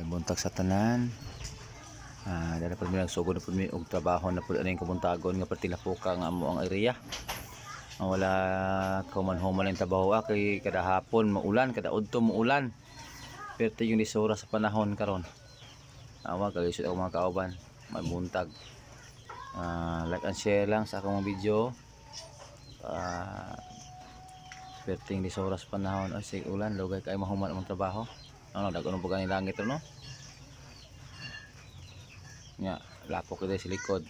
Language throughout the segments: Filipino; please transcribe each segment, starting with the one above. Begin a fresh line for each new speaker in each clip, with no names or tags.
Buntag sa tanan. Dala pud mi nagsugod na pud mi og trabaho na pud aning kabuntagon nga pertilapoka nga amo ang area. Wala kauman-human ang trabaho kay kada hapon maulan, kada udto maulan. Pero yung lisura sa panahon karon. Awa kalisod ako mga kauban, may buntag. Like and share lang sa akong video. Perting lisura sa panahon o sig ulan lugay kay mahuman ang trabaho. Ano dagon po ganing langit no? Nya lapok ito sa likod.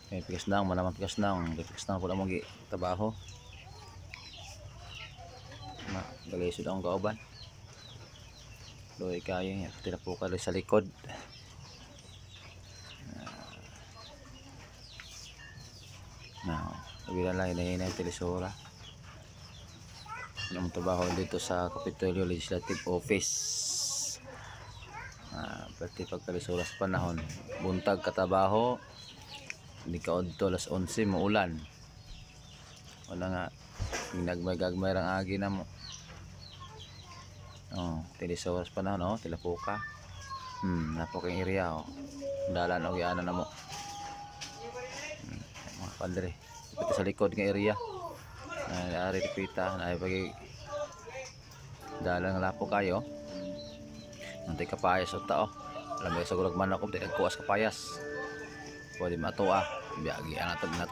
May pikas nang manaman pikas nang po na mong trabaho. Na galisod ang kauban. Loy kayo nya tinapuka sa likod. Bila lang hinahinay ang telisura. Ang trabaho dito sa Kapitolyo Legislative Office. Pati pagkalisura sa panahon. Buntag katabaho. Hindi ka odto alas 11 maulan. Wala nga. Ginagmay-gagmay rang agi na mo. Telisura sa panahon. Tilapuka. Napok ang area. Dalan o yanan na mo. Mga padre. Pati sa likod ng area. Ari tipita na pagi dalang lapo kayo. Nantay kapayas sa tao. Alam mo sa gurag manok di kuas kapayas. Pwede matuwa. Biagi ang atog na